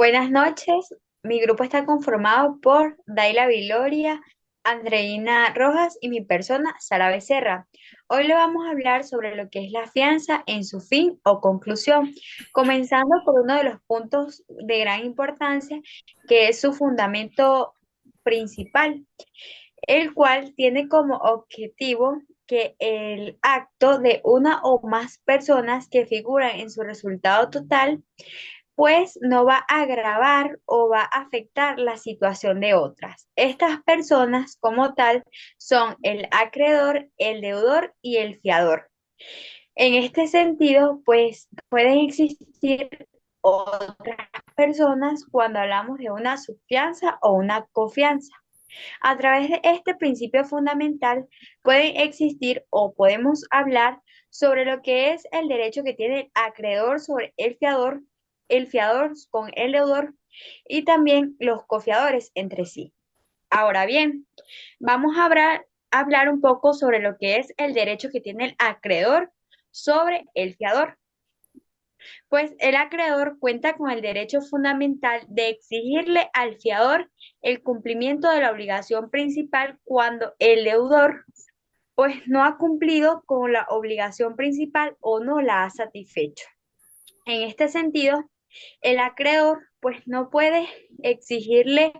Buenas noches. Mi grupo está conformado por Daila Viloria, Andreina Rojas y mi persona, Sara Becerra. Hoy le vamos a hablar sobre lo que es la fianza en su fin o conclusión, comenzando por uno de los puntos de gran importancia, que es su fundamento principal, el cual tiene como objetivo que el acto de una o más personas que figuran en su resultado total pues no va a agravar o va a afectar la situación de otras. Estas personas como tal son el acreedor, el deudor y el fiador. En este sentido, pues pueden existir otras personas cuando hablamos de una subfianza o una confianza. A través de este principio fundamental pueden existir o podemos hablar sobre lo que es el derecho que tiene el acreedor sobre el fiador con el deudor y también los cofiadores entre sí. Ahora bien, vamos a hablar un poco sobre lo que es el derecho que tiene el acreedor sobre el fiador. Pues el acreedor cuenta con el derecho fundamental de exigirle al fiador el cumplimiento de la obligación principal cuando el deudor pues no ha cumplido con la obligación principal o no la ha satisfecho. En este sentido, el acreedor pues no puede exigirle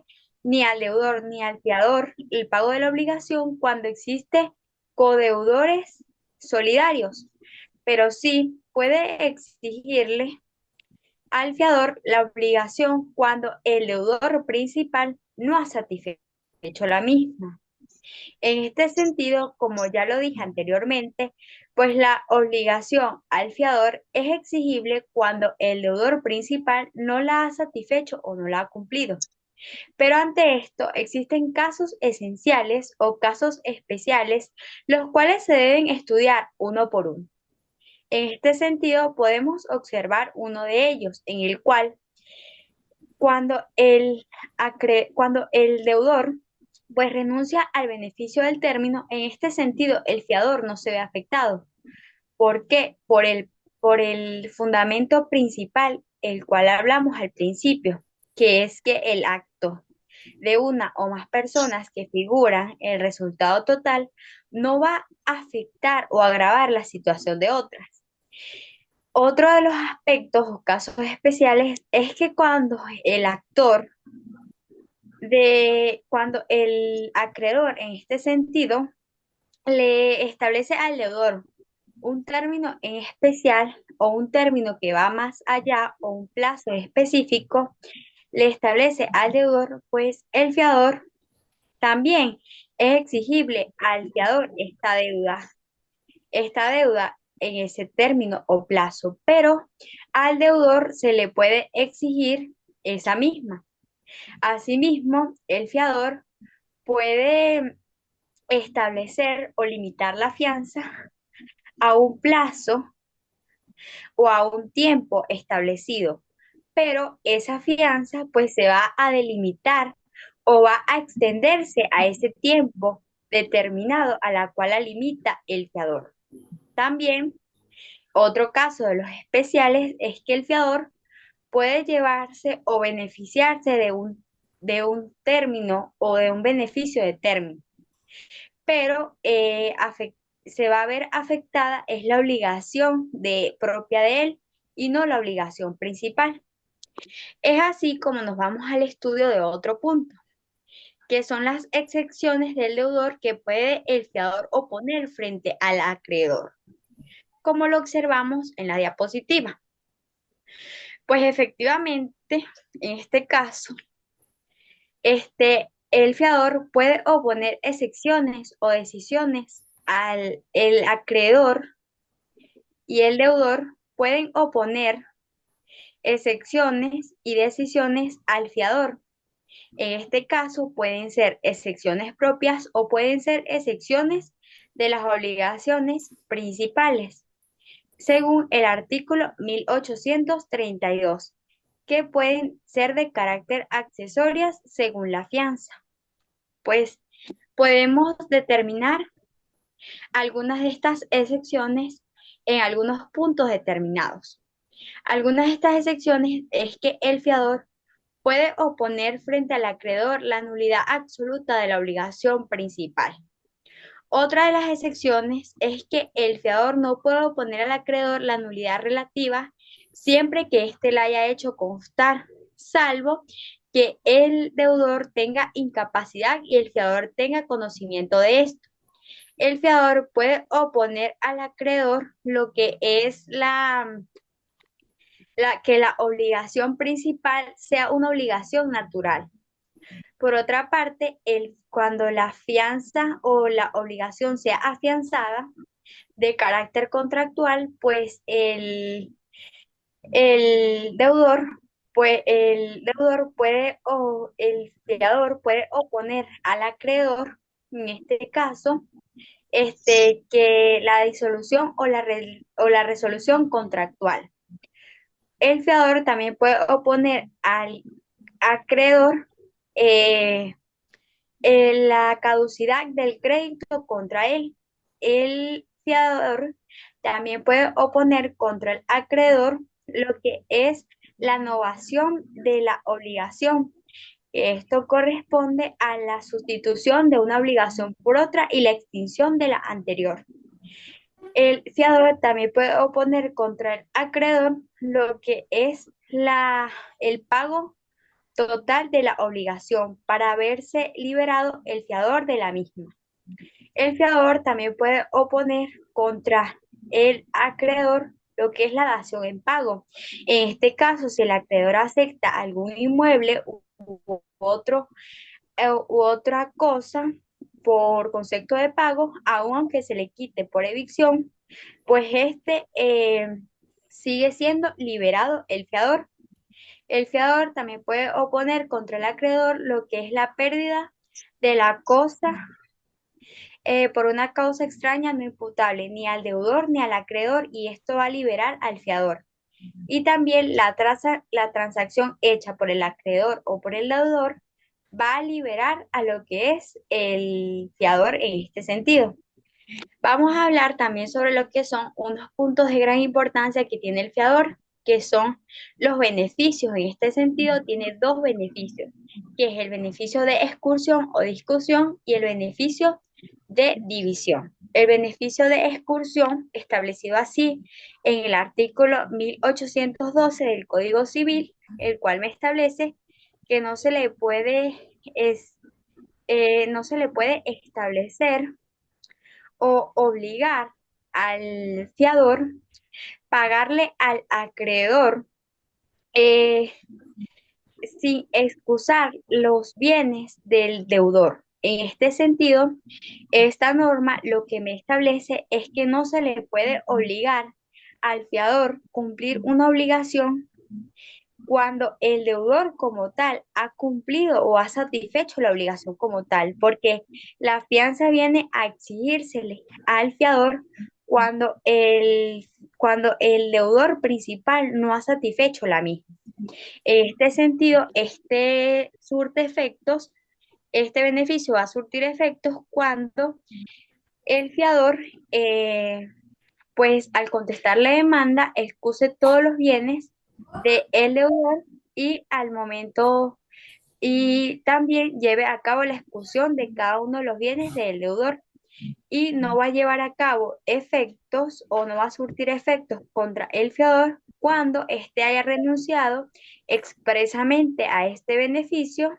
ni al deudor ni al fiador el pago de la obligación cuando existe codeudores solidarios, pero sí puede exigirle al fiador la obligación cuando el deudor principal no ha satisfecho la misma. En este sentido, como ya lo dije anteriormente, pues la obligación al fiador es exigible cuando el deudor principal no la ha satisfecho o no la ha cumplido. Pero ante esto existen casos esenciales o casos especiales, los cuales se deben estudiar uno por uno. En este sentido, podemos observar uno de ellos, en el cual cuando el deudor pues renuncia al beneficio del término, en este sentido el fiador no se ve afectado. ¿Por qué? Por el fundamento principal, el cual hablamos al principio, que es que el acto de una o más personas que figuran en el resultado total no va a afectar o agravar la situación de otras. Otro de los aspectos o casos especiales es que cuando el acreedor en este sentido le establece al deudor un término en especial o un término que va más allá o un plazo específico, le establece al deudor, pues el fiador también es exigible al fiador esta deuda en ese término o plazo, pero al deudor se le puede exigir esa misma. Asimismo, el fiador puede establecer o limitar la fianza a un plazo o a un tiempo establecido, pero esa fianza pues se va a delimitar o va a extenderse a ese tiempo determinado a la cual la limita el fiador. También otro caso de los especiales es que el fiador puede llevarse o beneficiarse de un término o de un beneficio de término, pero se va a ver afectada es la obligación propia de él y no la obligación principal. Es así como nos vamos al estudio de otro punto, que son las excepciones del deudor que puede el fiador oponer frente al acreedor, como lo observamos en la diapositiva. Pues efectivamente, en este caso, el fiador puede oponer excepciones o decisiones al el acreedor y el deudor pueden oponer excepciones y decisiones al fiador. En este caso pueden ser excepciones propias o pueden ser excepciones de las obligaciones principales, según el artículo 1832, que pueden ser de carácter accesorias según la fianza. Pues podemos determinar algunas de estas excepciones en algunos puntos determinados. Algunas de estas excepciones es que el fiador puede oponer frente al acreedor la nulidad absoluta de la obligación principal. Otra de las excepciones es que el fiador no puede oponer al acreedor la nulidad relativa siempre que éste la haya hecho constar, salvo que el deudor tenga incapacidad y el fiador tenga conocimiento de esto. El fiador puede oponer al acreedor lo que es que la obligación principal sea una obligación natural. Por otra parte, cuando la fianza o la obligación sea afianzada de carácter contractual, pues el deudor, el deudor puede o el fiador puede oponer al acreedor, en este caso, que la disolución o la resolución contractual. El fiador también puede oponer al acreedor eh, la caducidad del crédito contra él. El fiador también puede oponer contra el acreedor lo que es la novación de la obligación. Esto corresponde a la sustitución de una obligación por otra y la extinción de la anterior. El fiador también puede oponer contra el acreedor lo que es el pago total de la obligación para verse liberado el fiador de la misma. El fiador también puede oponer contra el acreedor lo que es la dación en pago. En este caso, si el acreedor acepta algún inmueble otro, u otra cosa por concepto de pago, aunque se le quite por evicción, pues sigue siendo liberado el fiador. El fiador también puede oponer contra el acreedor lo que es la pérdida de la cosa por una causa extraña no imputable ni al deudor ni al acreedor, y esto va a liberar al fiador. Y también la transacción hecha por el acreedor o por el deudor va a liberar a lo que es el fiador en este sentido. Vamos a hablar también sobre lo que son unos puntos de gran importancia que tiene el fiador, que son los beneficios. En este sentido, tiene dos beneficios, que es el beneficio de excursión o discusión y el beneficio de división. El beneficio de excursión, establecido así en el artículo 1812 del Código Civil, el cual me establece que no se le puede establecer o obligar al fiador pagarle al acreedor eh, sin excusar los bienes del deudor. En este sentido, esta norma lo que me establece es que no se le puede obligar al fiador cumplir una obligación cuando el deudor como tal ha cumplido o ha satisfecho la obligación como tal, porque la fianza viene a exigírsele al fiador cuando el deudor principal no ha satisfecho la misma. En este sentido, este beneficio va a surtir efectos cuando el fiador, pues al contestar la demanda, excuse todos los bienes del deudor y al momento y también lleve a cabo la expulsión de cada uno de los bienes del deudor, y no va a llevar a cabo efectos o no va a surtir efectos contra el fiador cuando éste haya renunciado expresamente a este beneficio,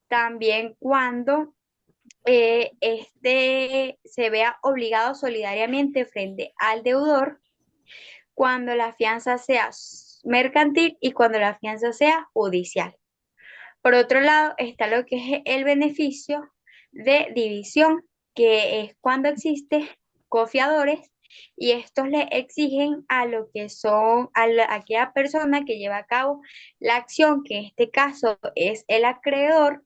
también cuando éste se vea obligado solidariamente frente al deudor, cuando la fianza sea mercantil y cuando la fianza sea judicial. Por otro lado, está lo que es el beneficio de división, que es cuando existen cofiadores y estos le exigen a lo que son a aquella persona que lleva a cabo la acción, que en este caso es el acreedor,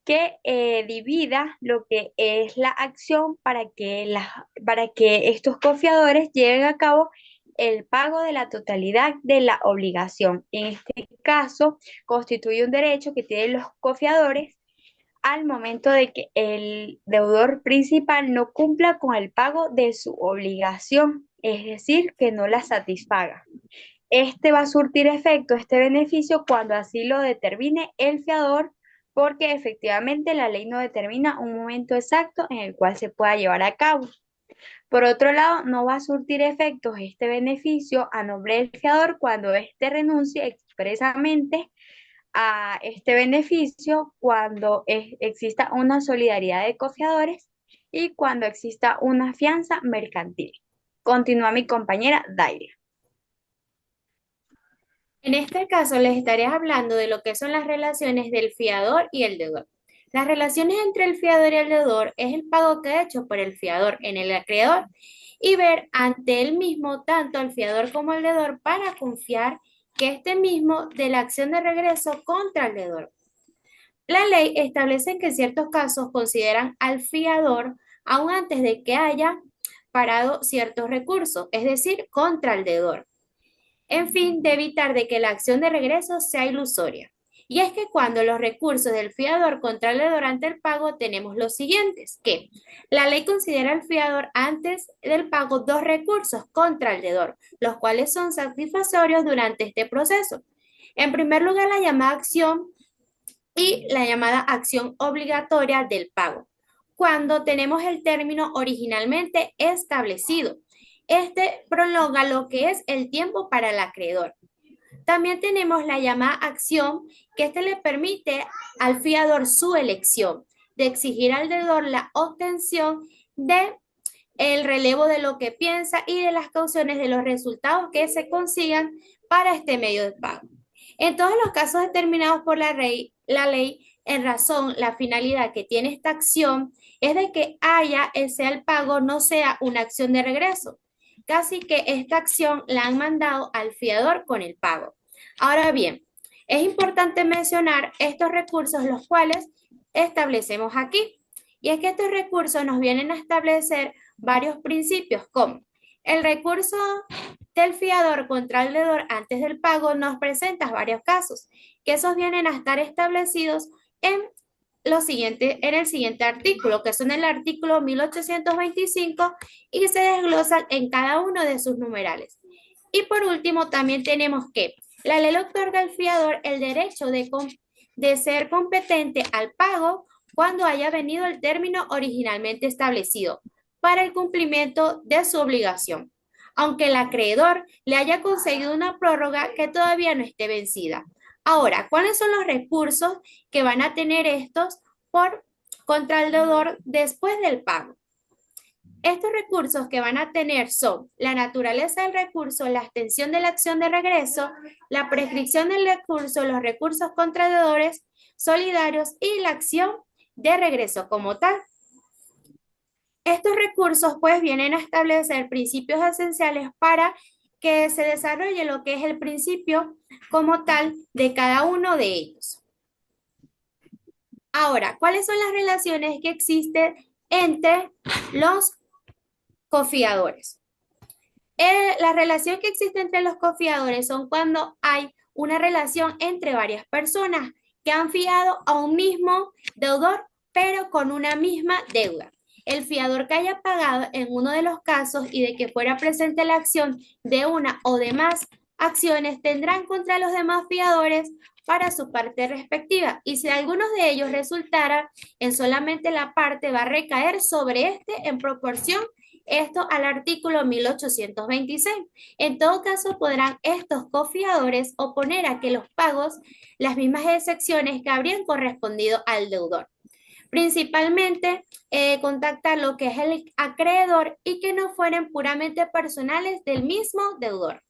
que divida lo que es la acción para que estos cofiadores lleven a cabo el pago de la totalidad de la obligación. En este caso, constituye un derecho que tienen los cofiadores al momento de que el deudor principal no cumpla con el pago de su obligación, es decir, que no la satisfaga. este va a surtir efecto, este beneficio, cuando así lo determine el fiador, porque efectivamente la ley no determina un momento exacto en el cual se pueda llevar a cabo. Por otro lado, no va a surtir efectos este beneficio a nombre del fiador cuando éste renuncie expresamente a este beneficio, cuando exista una solidaridad de cofiadores y cuando exista una fianza mercantil. Continúa mi compañera Daira. En este caso, les estaré hablando de lo que son las relaciones del fiador y el deudor. Las relaciones entre el fiador y el deudor es el pago que ha hecho por el fiador en el acreedor y ver ante él mismo tanto el fiador como el deudor para confiar que este mismo de la acción de regreso contra el deudor. La ley establece que en ciertos casos consideran al fiador aún antes de que haya parado ciertos recursos, es decir, contra el deudor en fin de evitar de que la acción de regreso sea ilusoria. Y es que cuando los recursos del fiador contra el deudor ante el pago tenemos los siguientes, que la ley considera al fiador antes del pago dos recursos contra el deudor, los cuales son satisfactorios durante este proceso. En primer lugar, la llamada acción y la llamada acción obligatoria del pago, cuando tenemos el término originalmente establecido. Este prolonga lo que es el tiempo para el acreedor. También tenemos la llamada acción, que este le permite al fiador su elección de exigir al deudor la obtención de el relevo de lo que piensa y de las cauciones de los resultados que se consigan para este medio de pago. En todos los casos determinados por la ley, en razón, la finalidad que tiene esta acción es de que sea el pago, no sea una acción de regreso. Casi que esta acción la han mandado al fiador con el pago. Ahora bien, es importante mencionar estos recursos, los cuales establecemos aquí. Y es que estos recursos nos vienen a establecer varios principios, como el recurso del fiador contra el deudor antes del pago nos presenta varios casos, que esos vienen a estar establecidos en en el siguiente artículo, que son el artículo 1825 y se desglosan en cada uno de sus numerales. Y por último, también tenemos que la ley otorga al fiador el derecho de ser competente al pago cuando haya venido el término originalmente establecido para el cumplimiento de su obligación, aunque el acreedor le haya conseguido una prórroga que todavía no esté vencida. Ahora, ¿cuáles son los recursos que van a tener estos por contra el deudor después del pago? Estos recursos que van a tener son la naturaleza del recurso, la extensión de la acción de regreso, la prescripción del recurso, los recursos contra deudores solidarios y la acción de regreso como tal. Estos recursos pues vienen a establecer principios esenciales para que se desarrolle lo que es el principio como tal de cada uno de ellos. Ahora, ¿cuáles son las relaciones que existen entre los cofiadores? La relación que existe entre los cofiadores son cuando hay una relación entre varias personas que han fiado a un mismo deudor, pero con una misma deuda. El fiador que haya pagado en uno de los casos y de que fuera presente la acción de una o de más acciones tendrán contra los demás fiadores para su parte respectiva. Y si alguno de ellos resultara en solamente la parte, va a recaer sobre este en proporción esto al artículo 1826. En todo caso, podrán estos cofiadores oponer a que los pagos, las mismas excepciones que habrían correspondido al deudor. Principalmente, contactar lo que es el acreedor y que no fueran puramente personales del mismo deudor.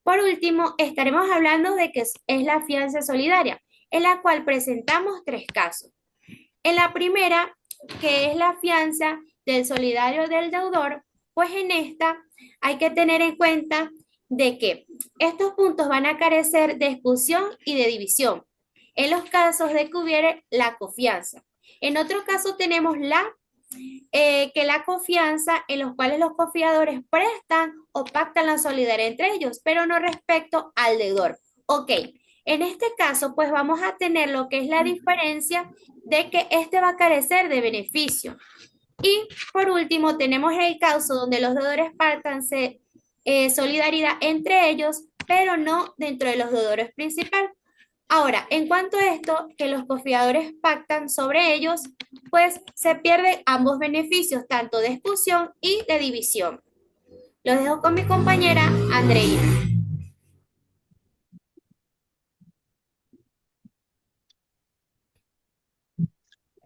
Por último, estaremos hablando de que es la fianza solidaria, en la cual presentamos tres casos. En la primera, que es la fianza del solidario del deudor, pues en esta hay que tener en cuenta de que estos puntos van a carecer de expulsión y de división en los casos de que hubiere la confianza. En otro caso tenemos que la confianza en los cuales los confiadores prestan o pactan la solidaridad entre ellos, pero no respecto al deudor. Ok, en este caso, pues vamos a tener lo que es la diferencia de que este va a carecer de beneficio. Y por último, tenemos el caso donde los deudores solidaridad entre ellos, pero no dentro de los deudores principales. Ahora, en cuanto a esto, que los confiadores pactan sobre ellos, pues se pierden ambos beneficios, tanto de exclusión y de división. Los dejo con mi compañera Andreina.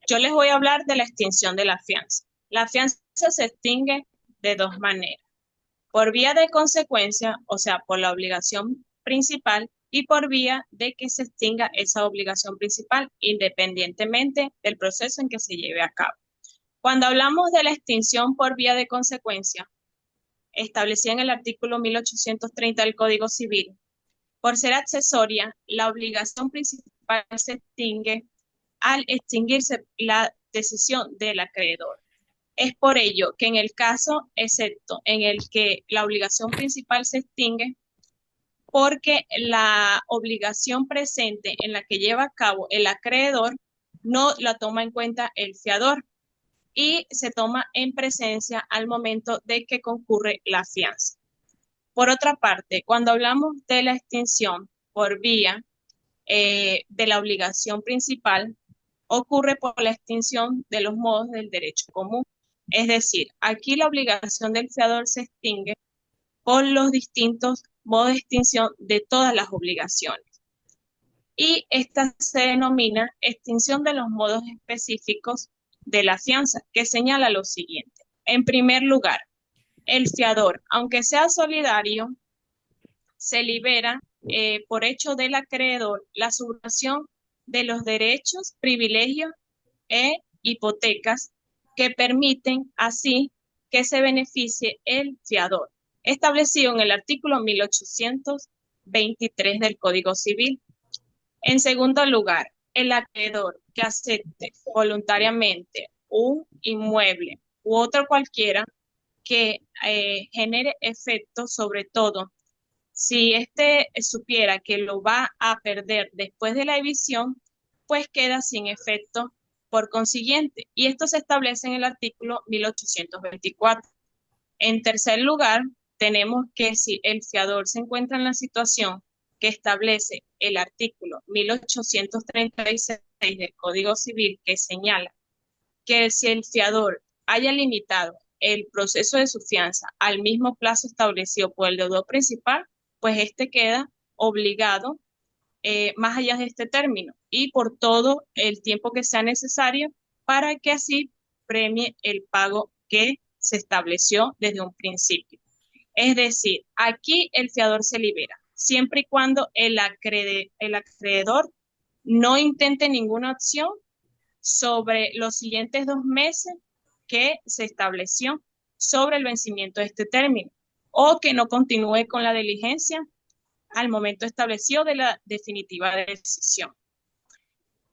Yo les voy a hablar de la extinción de la fianza. La fianza se extingue de dos maneras: por vía de consecuencia, o sea, por la obligación principal, y por vía de que se extinga esa obligación principal, independientemente del proceso en que se lleve a cabo. Cuando hablamos de la extinción por vía de consecuencia, establecida en el artículo 1830 del Código Civil, por ser accesoria, la obligación principal se extingue al extinguirse la decisión del acreedor. Es por ello que en el caso, excepto en el que la obligación principal se extingue, porque la obligación presente en la que lleva a cabo el acreedor no la toma en cuenta el fiador y se toma en presencia al momento de que concurre la fianza. Por otra parte, cuando hablamos de la extinción por vía de la obligación principal, ocurre por la extinción de los modos del derecho común. Es decir, aquí la obligación del fiador se extingue por los distintos modos de extinción de todas las obligaciones. Y esta se denomina extinción de los modos específicos de la fianza, que señala lo siguiente. En primer lugar, el fiador, aunque sea solidario, se libera por hecho del acreedor la subrogación de los derechos, privilegios e hipotecas que permiten así que se beneficie el fiador, establecido en el artículo 1823 del Código Civil. En segundo lugar, el acreedor que acepte voluntariamente un inmueble u otro cualquiera que genere efecto, sobre todo si éste supiera que lo va a perder después de la división, pues queda sin efecto por consiguiente. Y esto se establece en el artículo 1824. En tercer lugar, tenemos que si el fiador se encuentra en la situación que establece el artículo 1836 del Código Civil, que señala que si el fiador haya limitado el proceso de su fianza al mismo plazo establecido por el deudor principal, pues éste queda obligado más allá de este término y por todo el tiempo que sea necesario para que así premie el pago que se estableció desde un principio. Es decir, aquí el fiador se libera, siempre y cuando el acreedor no intente ninguna acción sobre los siguientes 2 meses que se estableció sobre el vencimiento de este término, o que no continúe con la diligencia al momento establecido de la definitiva decisión.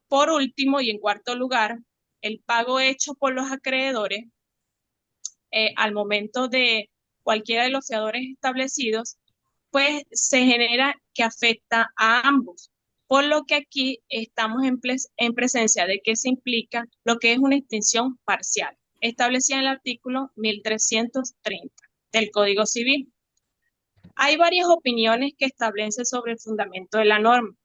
Por último, y en cuarto lugar, el pago hecho por los acreedores al momento de cualquiera de los fiadores establecidos, pues se genera que afecta a ambos. Por lo que aquí estamos en presencia de que se implica lo que es una extinción parcial, establecida en el artículo 1330 del Código Civil. Hay varias opiniones que establecen sobre el fundamento de la norma.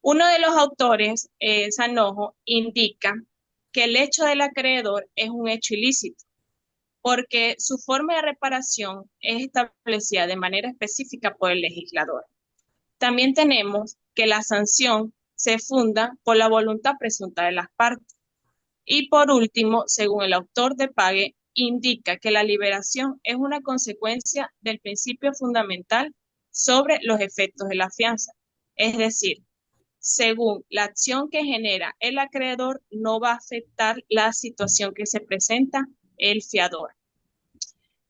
Uno de los autores, Sanojo, indica que el hecho del acreedor es un hecho ilícito, porque su forma de reparación es establecida de manera específica por el legislador. También tenemos que la sanción se funda por la voluntad presunta de las partes. Y por último, según el autor de Pague, indica que la liberación es una consecuencia del principio fundamental sobre los efectos de la fianza. Es decir, según la acción que genera el acreedor, no va a afectar la situación que se presenta el fiador.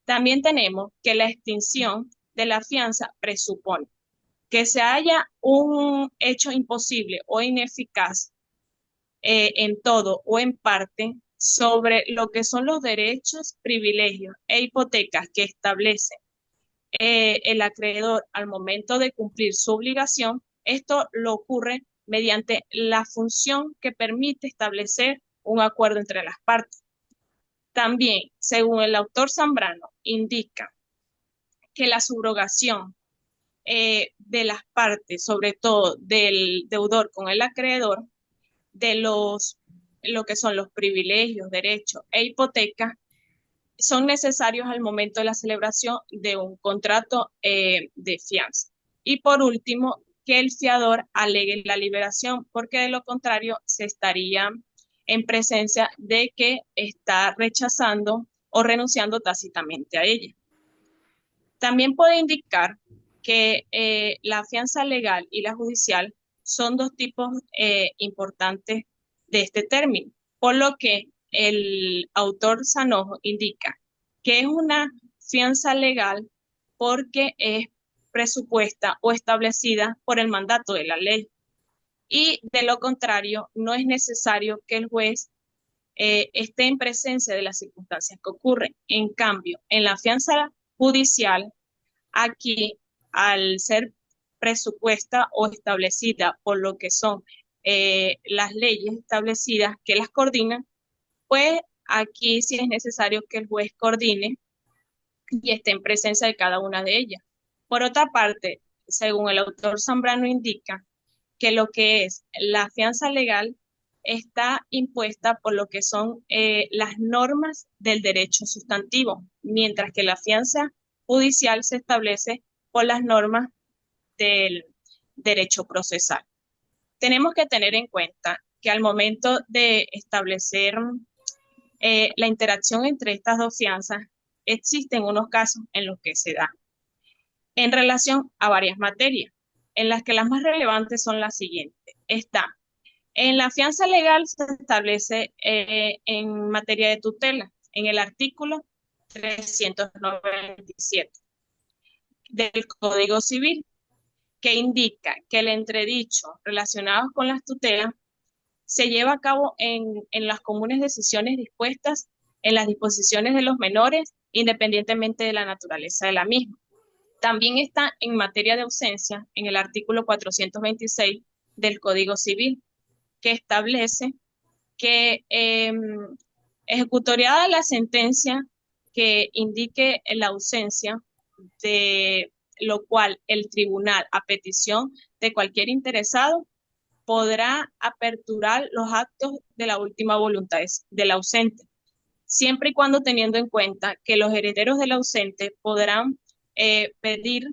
También tenemos que la extinción de la fianza presupone que se haya un hecho imposible o ineficaz en todo o en parte sobre lo que son los derechos, privilegios e hipotecas que establece el acreedor al momento de cumplir su obligación. Esto lo ocurre mediante la función que permite establecer un acuerdo entre las partes. También, según el autor Zambrano, indica que la subrogación de las partes, sobre todo del deudor con el acreedor, de lo que son los privilegios, derechos e hipotecas, son necesarios al momento de la celebración de un contrato de fianza. Y por último, que el fiador alegue la liberación, porque de lo contrario se estaría en presencia de que está rechazando o renunciando tácitamente a ella. También puede indicar que la fianza legal y la judicial son dos tipos importantes de este término, por lo que el autor Sanojo indica que es una fianza legal porque es presupuesta o establecida por el mandato de la ley. Y de lo contrario, no es necesario que el juez esté en presencia de las circunstancias que ocurren. En cambio, en la fianza judicial, aquí, al ser presupuesta o establecida por lo que son las leyes establecidas que las coordinan, pues aquí sí es necesario que el juez coordine y esté en presencia de cada una de ellas. Por otra parte, según el autor Zambrano indica, que lo que es la fianza legal está impuesta por lo que son las normas del derecho sustantivo, mientras que la fianza judicial se establece por las normas del derecho procesal. Tenemos que tener en cuenta que al momento de establecer la interacción entre estas dos fianzas, existen unos casos en los que se da en relación a varias materias, en las que las más relevantes son las siguientes. Está, en la fianza legal se establece en materia de tutela, en el artículo 397 del Código Civil, que indica que el entredicho relacionado con las tutelas se lleva a cabo en las comunes decisiones dispuestas en las disposiciones de los menores, independientemente de la naturaleza de la misma. También está en materia de ausencia en el artículo 426 del Código Civil, que establece que ejecutoriada la sentencia que indique la ausencia, de lo cual el tribunal, a petición de cualquier interesado, podrá aperturar los actos de la última voluntad del ausente, siempre y cuando teniendo en cuenta que los herederos del ausente podrán pedir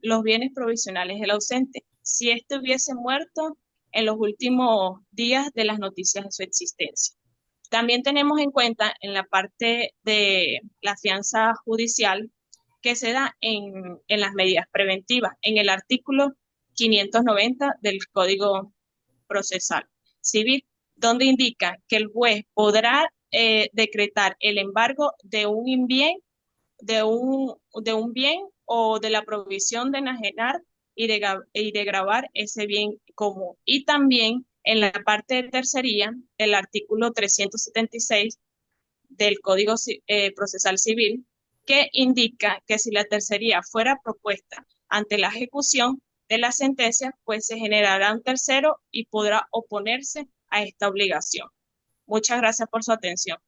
los bienes provisionales del ausente, si éste hubiese muerto en los últimos días de las noticias de su existencia. También tenemos en cuenta en la parte de la fianza judicial que se da en las medidas preventivas, en el artículo 590 del Código Procesal Civil, donde indica que el juez podrá decretar el embargo de un bien, de un bien o de la provisión de enajenar y de gravar ese bien común. Y también en la parte de tercería, el artículo 376 del Código Procesal Civil, que indica que si la tercería fuera propuesta ante la ejecución de la sentencia, pues se generará un tercero y podrá oponerse a esta obligación. Muchas gracias por su atención.